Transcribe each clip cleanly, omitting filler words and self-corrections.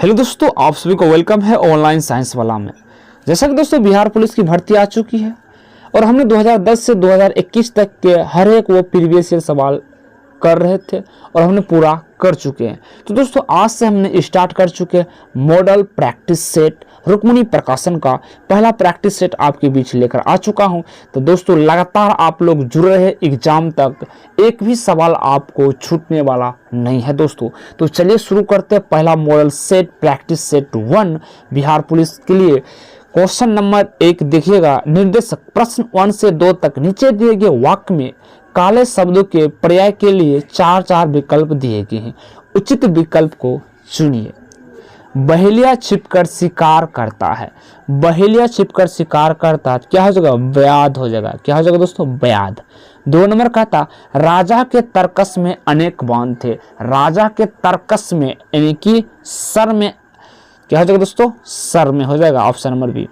Hello दोस्तों, आप सभी को वेलकम है ऑनलाइन साइंस वाला में। जैसा कि दोस्तों बिहार पुलिस की भर्ती आ चुकी है और हमने 2010 से 2021 तक के हर एक वो प्रीवियस ईयर सवाल कर रहे थे और हमने पूरा कर चुके हैं। तो दोस्तों आज से हमने स्टार्ट कर चुके हैं मॉडल प्रैक्टिस सेट। रुक्मिणी प्रकाशन का पहला प्रैक्टिस सेट आपके बीच लेकर आ चुका हूं। तो दोस्तों लगातार आप लोग जुड़े रहे एग्जाम तक, एक भी सवाल आपको छूटने वाला नहीं है दोस्तों। तो चलिए शुरू करते हैं पहला model set practice set 1 Bihar police के लिए। क्वेश्चन नंबर 1 देखिएगा। निर्देशक प्रश्न 1 से 2 तक नीचे दिए गए वाक्य में काले शब्दों के पर्याय के लिए 4 विकल्प दिए गए हैं। उचित विकल्प को चुनिए। बहेलिया छिपकर शिकार करता है। बहेलिया छिपकर शिकार करता है, क्या हो जाएगा? व्याध हो जाएगा। क्या हो जाएगा दोस्तों? व्याध। 2 नंबर का था राजा के तर्कस में अनेक बाण थे। राजा के तर्कस में यानी कि सर में, क्या हो जाएगा दोस्तों? सर में हो जाएगा। Option number B.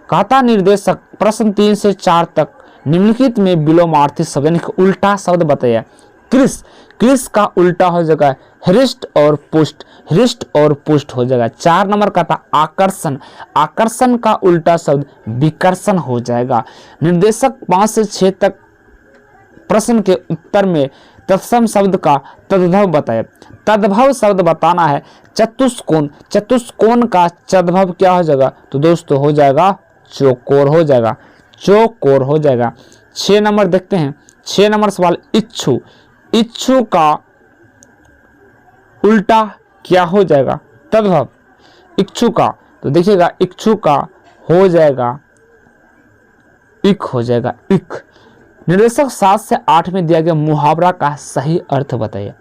कहता निर्देशक प्रश्न 3 से 4 तक निम्नलिखित में विलोमार्थी शब्द यानी उल्टा शब्द बताया। कृष, कृष का उल्टा हो जाएगा हृष्ट और पुष्ट। हृष्ट और पुष्ट हो जाएगा। 4 नंबर का था आकर्षण। आकर्षण का उल्टा शब्द विकर्षण हो जाएगा। निर्देशक 5 से 6 तक प्रश्न के उत्तर में तत्सम शब्द का तद्भव बताया। तद्भव शब्द बताना है। चतुष्कोण, चतुष्कोण का तद्भव क्या हो जाएगा? तो दोस्तों हो जाएगा चौकोर हो जाएगा। चौकोर हो जाएगा। 6 नंबर देखते हैं। 6 नंबर सवाल इच्छु। इच्छु का उल्टा क्या हो जाएगा? तद्भव। इच्छु का, तो देखिएगा इच्छु का हो जाएगा इक हो जाएगा इक। निर्देशक 7 से 8 में दिया गया मुहावरा का सही अर्थ बताइए।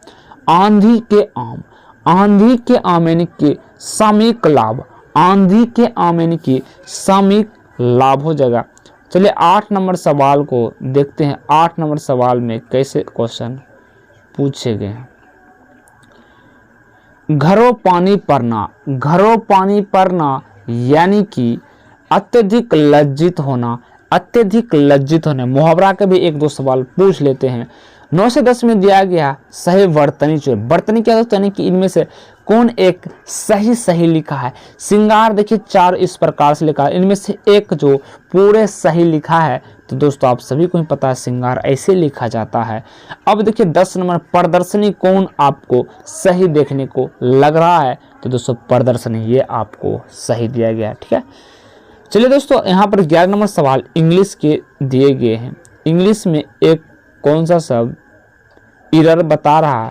आंधी के आम, आंधी के आम यानी कि सामयिक लाभ। आंधी के आम यानी कि सामयिक लाभ हो जाएगा। चलिए 8 नंबर सवाल को देखते हैं। 8 नंबर सवाल में कैसे क्वेश्चन पूछे गए हैं। घरों पानी पड़ना, घरों पानी पड़ना यानी कि अत्यधिक लज्जित होना। अत्यधिक लज्जित होना। मुहावरा के भी 1-2 सवाल पूछ लेते हैं। 9 से 10 में दिया गया सही वर्तनी चुने। वर्तनी क्या दोस्तों? यानी कि इनमें से कौन एक सही लिखा है। श्रृंगार देखिए 4 इस प्रकार से लिखा है, इनमें से एक जो पूरे सही लिखा है। तो दोस्तों आप सभी को ही पता है श्रृंगार ऐसे लिखा जाता है। अब देखिए 10 नंबर प्रदर्शनी कौन आपको सही देखने को लग रहा है? तो दोस्तों प्रदर्शनी ये आपको सही दिया गया है। ठीक है, चलिए दोस्तों यहाँ पर 11 नंबर सवाल इंग्लिश के दिए गए हैं। इंग्लिश में एक कौन सा शब्द इरर बता रहा है?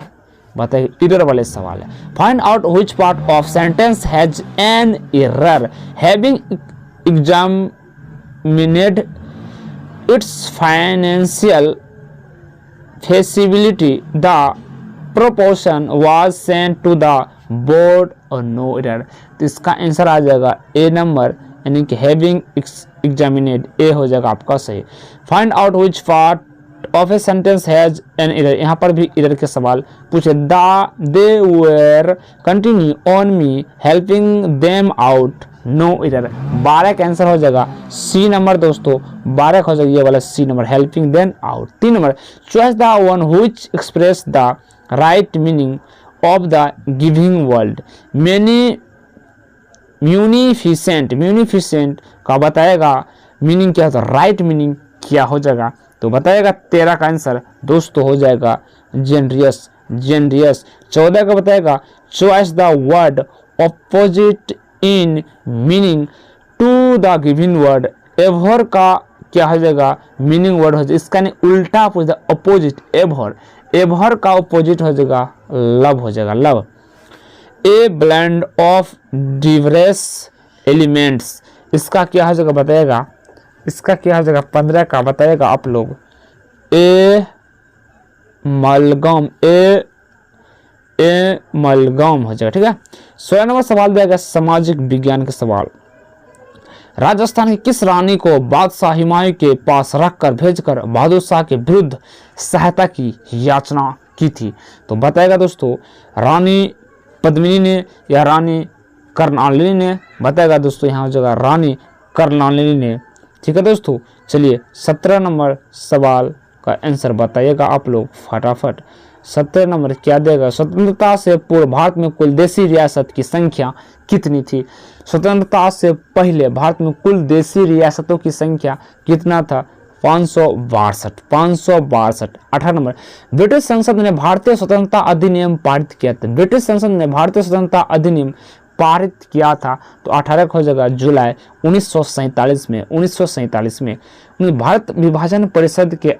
बताइए, इरर वाले सवाल है। Find out which part of sentence has an error having examined it's financial feasibility, the proportion was sent to the board or no error। तो इसका आंसर आ जाएगा ए नंबर यानी कि हैविंग एग्जामिनेड, ए हो जाएगा आपका सही। Find out which part of a sentence has an error, यहाँ पर भी एरर के सवाल पूछे। They were continue on me helping them out, no error. 12 का आंसर हो जाएगा सी नंबर दोस्तों। 12 हो जाएगा ये वाला c number, helping them out. 3 number choice the one which express the right meaning of the giving word. Munificent, munificent का बताएगा मीनिंग क्या होता है, राइट मीनिंग क्या हो जाएगा? तो बताएगा 13 का आंसर दोस्तों हो जाएगा जेनरियस, जेनरियस। 14 का बताएगा choice the word opposite in meaning to the given word. एभर का क्या हो जाएगा? मीनिंग वर्ड हो जाएगा। इसका नहीं उल्टा पूछ दिया, अपोजिट एभर। एभर का अपोजिट हो जाएगा लव हो जाएगा, love. A blend of diverse elements, इसका क्या हो जाएगा बताएगा? इसका क्या हो जाएगा? 15 का बताएगा आप लोग ए मलगम, ए मलगम हो जाएगा। ठीक है, 16 नंबर सवाल दिया गया सामाजिक विज्ञान के सवाल। राजस्थान की किस रानी को बादशाह हुमायूं के पास रखकर भेजकर बहादुर शाह के विरुद्ध सहायता की याचना की थी? तो बताएगा दोस्तों रानी पद्मिनी ने या रानी कर्णालिनी ने? बताएगा दोस्तों यहाँ हो जाएगा रानी कर्णालिनी ने। ठीक है दोस्तों, चलिए 17 नंबर सवाल का आंसर बताइएगा आप लोग फटाफट। 17 नंबर क्या देगा, स्वतंत्रता से पूर्व भारत में कुल देशी रियासत की संख्या कितनी थी। स्वतंत्रता से पहले भारत में कुल देशी रियासतों की संख्या कितना था, 562। 18 नंबर, ब्रिटिश संसद ने भारतीय स्वतंत्रता अधिनियम पारित किया था। ब्रिटिश संसद ने भारतीय स्वतंत्रता अधिनियम पारित किया था, तो 18 हो जाएगा जुलाई 1947 में। 1947 में भारत विभाजन परिषद के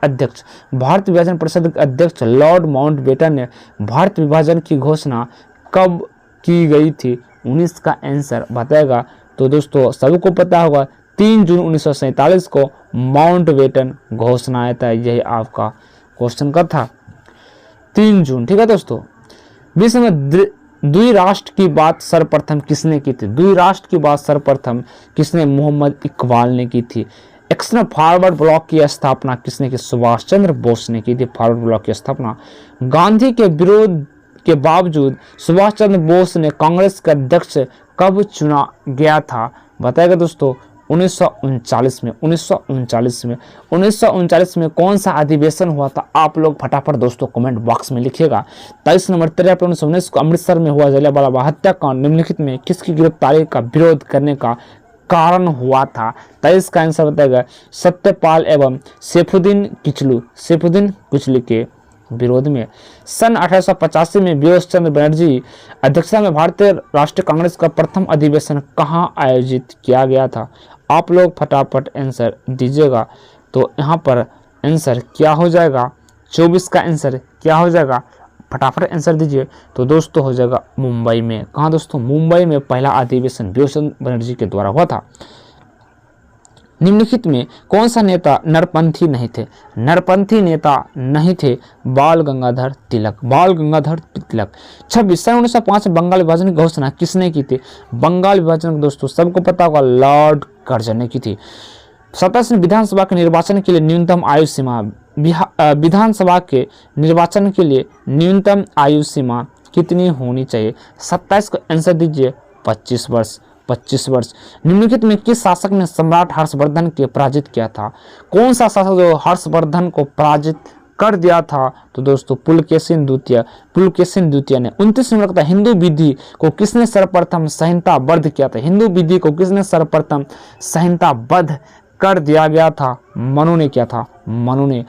अध्यक्ष लॉर्ड माउंटबेटन ने भारत विभाजन की घोषणा कब की गई थी। 19 का आंसर बताएगा। तो दोस्तों सबको पता होगा 3 जून 1947 को माउंटबेटन घोषणा आया था। यही आपका क्वेश्चन का था, 3 जून। ठीक है दोस्तों, विश्व में द्विराष्ट्र की बात सर्वप्रथम किसने की थी। द्विराष्ट्र की बात सर्वप्रथम किसने, मोहम्मद इकबाल ने की थी। एक्सटर्नल फॉरवर्ड ब्लॉक की स्थापना किसने की, सुभाष चंद्र बोस ने की थी। फॉरवर्ड ब्लॉक की स्थापना। गांधी के विरोध के बावजूद सुभाष चंद्र बोस ने कांग्रेस का अध्यक्ष कब चुना गया था, बताएगा दोस्तों 1939 में। 1939 में कौन सा अधिवेशन हुआ था, आप लोग फटाफट दोस्तों कमेंट बॉक्स में लिखिएगा। 23 नंबर 13 अप्रैल 1919 को अमृतसर में हुआ जलियांवाला बाग हत्याकांड निम्नलिखित में किसकी गिरफ्तारी का विरोध करने का कारण हुआ था। 23 का आंसर बताएगा सत्यपाल एवं सैफुद्दीन किचलू के विरोध में। सन 1885 में बियोश चंद्र बनर्जी अध्यक्षता में भारतीय राष्ट्रीय कांग्रेस का प्रथम अधिवेशन कहाँ आयोजित किया गया था, आप लोग फटाफट आंसर दीजिएगा। तो यहाँ पर आंसर क्या हो जाएगा, 24 का आंसर क्या हो जाएगा, फटाफट आंसर दीजिए। तो दोस्तों हो जाएगा मुंबई में। कहाँ दोस्तों, मुंबई में पहला अधिवेशन बियोश चंद्र बनर्जी के द्वारा हुआ था। निम्नलिखित में कौन सा नेता नरपंथी नहीं थे। नरपंथी नेता नहीं थे बाल गंगाधर तिलक। 26 सन 1905 बंगाल विभाजन की घोषणा किसने की थी। बंगाल विभाजन दोस्तों सबको पता होगा लॉर्ड कर्जन ने की थी। 27 विधानसभा के निर्वाचन के लिए न्यूनतम आयु सीमा, विधानसभा के निर्वाचन के लिए न्यूनतम आयु सीमा कितनी होनी चाहिए। 27 को आंसर दीजिए 25 वर्ष। 25 वर्ष। निम्नलिखित में किस शासक ने सम्राट हर्षवर्धन के पराजित किया था। कौन सा शासक जो हर्षवर्धन को पराजित कर दिया था, तो दोस्तों पुलकेशिन द्वितीय ने। 29 नंबर का हिंदू विधि को किसने सर्वप्रथम संहिताबद्ध किया था। हिंदू विधि को किसने सर्वप्रथम संहिताबद्ध कर दिया गया था, मनु ने किया था, मनु ने।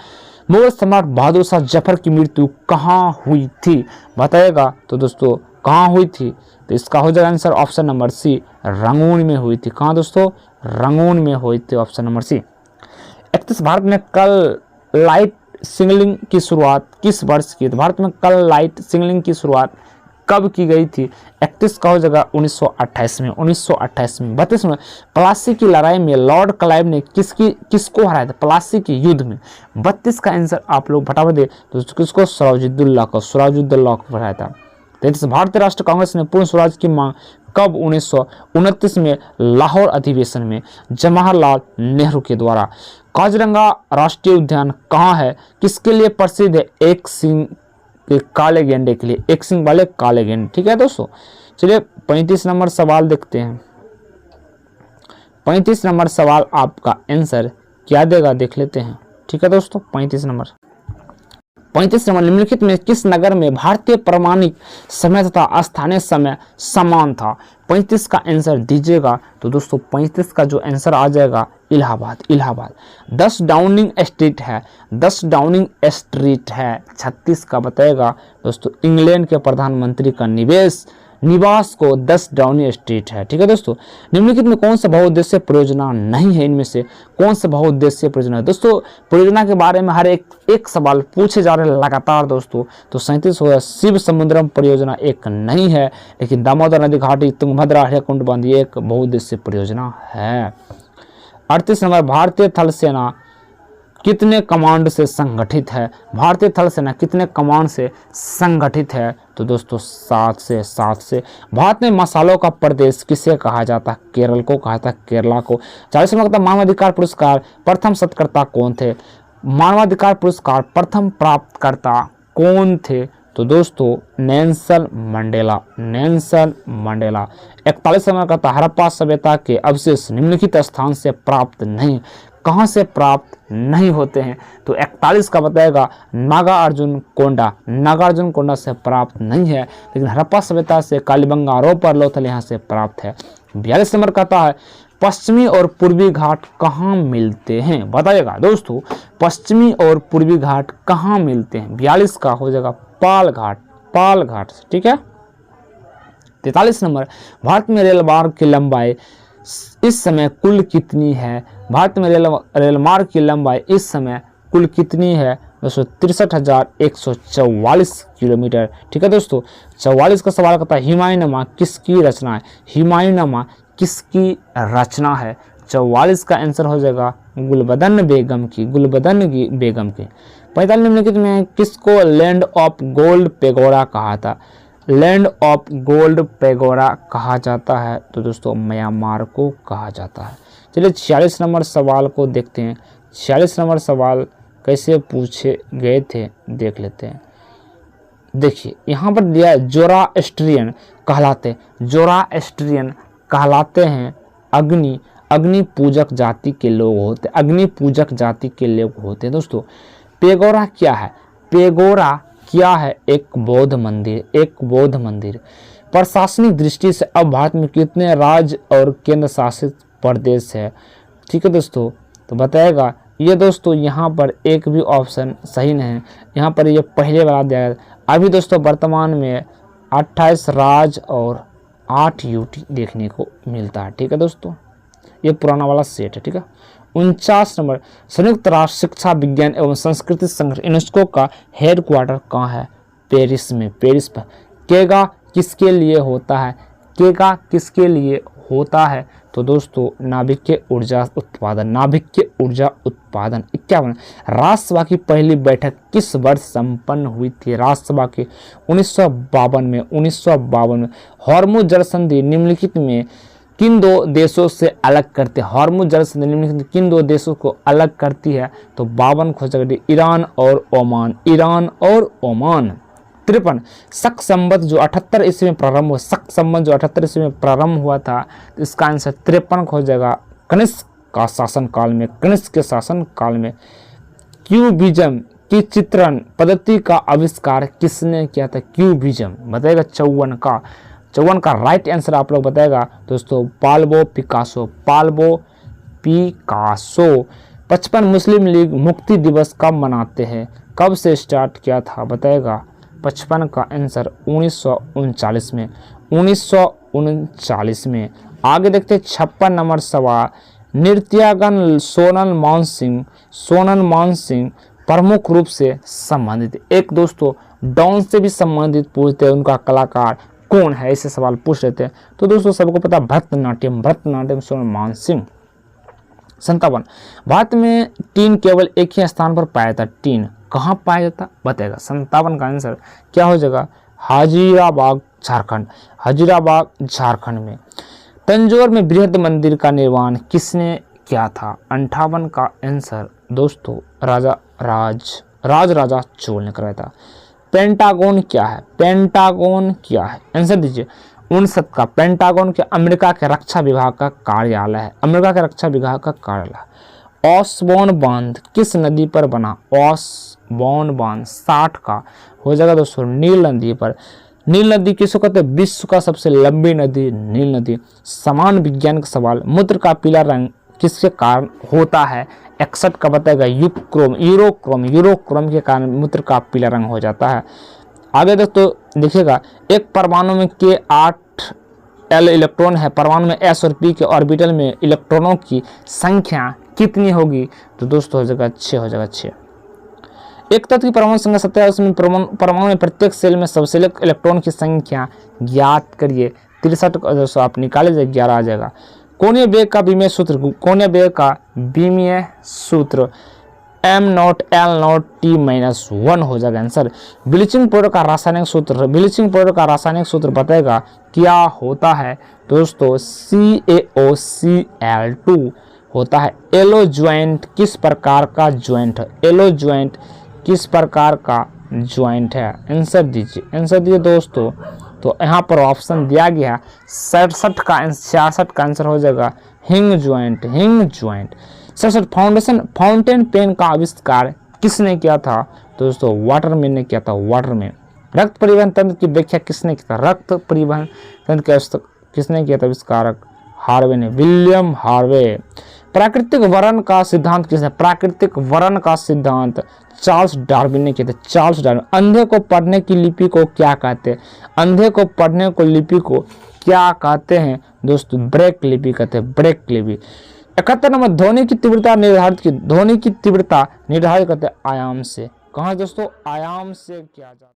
मुगल सम्राट बहादुर शाह जफर की मृत्यु कहाँ हुई थी, बताइएगा। तो दोस्तों कहाँ हुई थी, तो इसका हो जाएगा answer option number C, Rangoon में हुई थी। कहाँ दोस्तों, रंगून में हुई थी, ऑप्शन नंबर सी। 31 भारत में कल लाइट सिग्नलिंग की शुरुआत किस वर्ष की। तो भारत में कल लाइट सिग्नलिंग की शुरुआत कब की गई थी। 31 का हो जाएगा 1928 में। 1928 में। 32 में प्लासी की लड़ाई में लॉर्ड क्लाइव ने किसको हराया था, प्लासी के युद्ध में। 32 का आंसर आप लोग फटाफट दे, तो किसको, सिराजुद्दौला को हराया था। 33 भारतीय राष्ट्रीय कांग्रेस ने पूर्ण स्वराज की मांग कब, 1929 में लाहौर अधिवेशन में जवाहरलाल नेहरू के द्वारा। काजीरंगा राष्ट्रीय उद्यान कहाँ है, किसके लिए प्रसिद्ध है, एक सिंह के काले गेंडे के लिए, एक सिंह वाले काले गेंडे। ठीक है दोस्तों, चलिए 35 नंबर सवाल देखते हैं। 35 नंबर सवाल आपका आंसर क्या देगा, देख लेते हैं। ठीक है दोस्तों, 35 नंबर निम्नलिखित में किस नगर में भारतीय प्रमाणिक समय तथा स्थानीय समय समान था। 35 का आंसर दीजिएगा। तो दोस्तों 35 का जो आंसर आ जाएगा इलाहाबाद। 10 डाउनिंग स्ट्रीट है, 10 डाउनिंग स्ट्रीट है। 36 का बताएगा दोस्तों, इंग्लैंड के प्रधानमंत्री का निवास को 10 डाउनिंग स्ट्रीट है। ठीक है दोस्तों, निम्नलिखित में कौन सा बहुउद्देशीय परियोजना नहीं है, इनमें से कौन सा बहुउद्देशीय परियोजना है। दोस्तों परियोजना के बारे में हर एक सवाल पूछे जा रहे हैं लगातार दोस्तों। तो 37 होगा शिव समुद्रम परियोजना एक नहीं है, लेकिन दामोदर नदी घाटी, तुंगभद्रा, हरिकुंड बांध ये एक बहुउद्देशीय परियोजना है। 38 नंबर भारतीय थल सेना कितने कमांड से संगठित है। भारतीय थल सेना कितने कमांड से संगठित है, तो दोस्तों 7 से। भारत में मसालों का प्रदेश किसे कहा जाता है, केरल को कहा जाता है, केरला को। 40 नंबर का मानवाधिकार पुरस्कार प्रथम शतकर्ता कौन थे। मानवाधिकार पुरस्कार प्रथम प्राप्तकर्ता कौन थे, तो दोस्तों नेल्सन मंडेला। 41 नंबर का हड़प्पा सभ्यता के अवशेष निम्नलिखित स्थान से प्राप्त नहीं, कहाँ से प्राप्त नहीं होते हैं? तो 41 का बताएगा नागार्जुन कोंडा, नागार्जुन कोंडा से प्राप्त नहीं है, लेकिन हड़प्पा सभ्यता से कालीबंगा, रोपर, लोथल यहाँ से प्राप्त है। 42 नंबर कहता है पश्चिमी और पूर्वी घाट कहाँ मिलते हैं? बताइएगा दोस्तों, पश्चिमी और पूर्वी घाट कहाँ मिलते हैं? 42 का हो जाएगा पाल घाट, पाल घाट, ठीक है। 43 नंबर भारत में रेल मार्ग की लंबाई इस समय कुल कितनी है? भारत में रेल मार्ग की लंबाई इस समय कुल कितनी है? दोस्तों 63,144 किलोमीटर, ठीक है दोस्तों। 44 का सवाल करता है हुमायूंनामा किसकी रचना है? हुमायूंनामा किसकी रचना है? 44 का आंसर हो जाएगा गुलबदन बेगम की, गुलबदन की बेगम की। 45 निम्नलिखित में किसको लैंड ऑफ गोल्ड पेगोडा कहा था? लैंड ऑफ गोल्ड पेगोडा कहा जाता है? तो दोस्तों म्यांमार को कहा जाता है। चलिए 46 नंबर सवाल को देखते हैं। 46 नंबर सवाल कैसे पूछे गए थे देख लेते हैं। देखिए यहाँ पर दिया जोरास्ट्रियन कहलाते, जोरास्ट्रियन कहलाते हैं अग्नि पूजक जाति के लोग होते, अग्नि पूजक जाति के लोग होते हैं। दोस्तों पेगोडा क्या है? पेगोडा क्या है? एक बौद्ध मंदिर, एक बौद्ध मंदिर। प्रशासनिक दृष्टि से अब भारत में कितने राज्य और केंद्र शासित प्रदेश है? ठीक है दोस्तों, तो बताएगा ये दोस्तों यहाँ पर एक भी ऑप्शन सही नहीं है, यहाँ पर ये पहले वाला दिया गया। अभी दोस्तों वर्तमान में 28 राज्य और 8 यूटी देखने को मिलता है, ठीक है दोस्तों, ये पुराना वाला सेट है, ठीक है। 49 नंबर संयुक्त राष्ट्र शिक्षा विज्ञान एवं संस्कृति संगठन यूनेस्को का हेड क्वार्टर कहाँ है? पेरिस में, पेरिस पर। केगा किसके लिए होता है? केगा किसके लिए होता है? तो दोस्तों नाभिकीय ऊर्जा उत्पादन, नाभिकीय ऊर्जा उत्पादन। 51 राज्यसभा की पहली बैठक किस वर्ष संपन्न हुई थी? राज्यसभा की 1952 में, 1952 में। हॉर्मुज जल संधि निम्नलिखित में किन दो देशों से अलग करते हैं? हॉर्मुज जल संधि निम्नलिखित किन दो देशों को अलग करती है? तो 52 खोज ईरान और ओमान, ईरान और ओमान। 53 शक संबंध जो 78 ईस्वी में प्रारंभ हुआ, शक संबंध जो 78 ईस्वी में प्रारंभ हुआ था, तो इसका आंसर 53 हो जाएगा कनिष्क का शासन काल में, कनिष्क के शासन काल में। क्यूबिज्म की चित्रण पद्धति का आविष्कार किसने किया था? क्यूबिज्म बताएगा 54 का राइट आंसर आप लोग बताएगा दोस्तों पाब्लो पिकासो, पाब्लो पिकासो। 55 मुस्लिम लीग मुक्ति दिवस कब मनाते हैं? कब से स्टार्ट किया था? बताएगा 55 का आंसर 1939 में, 1939 में। आगे देखते हैं 56 नंबर सवाल। नृत्यागन सोनल मान सिंह प्रमुख रूप से संबंधित, एक दोस्तों डांस से भी संबंधित पूछते हैं, उनका कलाकार कौन है? ऐसे सवाल पूछ लेते हैं। तो दोस्तों सबको पता भरतनाट्यम, भरतनाट्यम सोनल मान सिंह। 57 भारत में टीन केवल एक ही स्थान पर पाया जाता, टीन कहाँ पाया जाता? बताएगा 57 का आंसर क्या हो जाएगा? हाजीराबाग झारखंड, हाजीराबाग झारखंड में। तंजौर में बृहद मंदिर का निर्माण किसने किया था? 58 का आंसर दोस्तों राजा चोल ने कराया था। पेंटागन क्या है? पेंटागन क्या है? आंसर दीजिए। 59 का पेंटागन के अमेरिका के रक्षा विभाग का कार्यालय है, अमेरिका के रक्षा विभाग का कार्यालय। ऑसबॉर्न बांध किस नदी पर बना? ऑसबॉर्न बांध 60 का हो जाएगा दोस्तों नील नदी पर। नील नदी किसको कहते हैं? विश्व का सबसे लंबी नदी नील नदी। समान विज्ञान का सवाल, मूत्र का पीला रंग किसके कारण होता है? 61 का बताएगा यूरोक्रोम के कारण मूत्र का पीला रंग हो जाता है। आगे दोस्तों देखिएगा एक परमाणु में के 8 L इलेक्ट्रॉन है, परमाणु में S और P के ऑर्बिटल में इलेक्ट्रॉनों की संख्या कितनी होगी? तो दोस्तों हो जाएगा 6, हो जाएगा 6। एक तत्व की परमाणु संख्या 17 है, उसमें परमाणु में प्रत्येक सेल में सबसेलिक इलेक्ट्रॉन की संख्या ज्ञात करिए। 63 का दोस्तों आप निकाले जाए 11 आ जाएगा। कोणीय वेग का विमीय सूत्र, कोणीय वेग का विमीय सूत्र m0 L0 T-1 हो जाएगा आंसर। ब्लीचिंग पाउडर का रासायनिक सूत्र, ब्लीचिंग पाउडर का रासायनिक सूत्र बताएगा क्या होता है? दोस्तों CaOCl2 होता है। एलो ज्वाइंट किस प्रकार का ज्वाइंट है? एलो ज्वाइंट किस प्रकार का ज्वाइंट है? आंसर दीजिए, आंसर दीजिए दोस्तों। तो यहाँ पर ऑप्शन दिया गया है 66 का आंसर हो जाएगा हिंग ज्वाइंट, हिंग ज्वाइंट। 67 फाउंटेन पेन का आविष्कार किसने किया था? तो दोस्तों वाटरमैन ने किया था, वाटरमैन। रक्त परिवहन तंत्र की व्याख्या किसने किया था? रक्त परिवहन तंत्र का किसने किया था आविष्कारक? हार्वे ने, विलियम हार्वे। प्राकृतिक वर्ण का सिद्धांत किसने? प्राकृतिक वर्ण का सिद्धांत चार्ल्स डार्विन ने किया था, चार्ल्स डार्विन। अंधे को पढ़ने की लिपि को क्या कहते हैं? अंधे को पढ़ने को लिपि को क्या कहते हैं दोस्तों? ब्रेक लिपि कहते हैं, ब्रेक लिपि। 71 नंबर, ध्वनि की तीव्रता निर्धारित करते हैं आयाम से। कहाँ दोस्तों? आयाम से किया जाता है।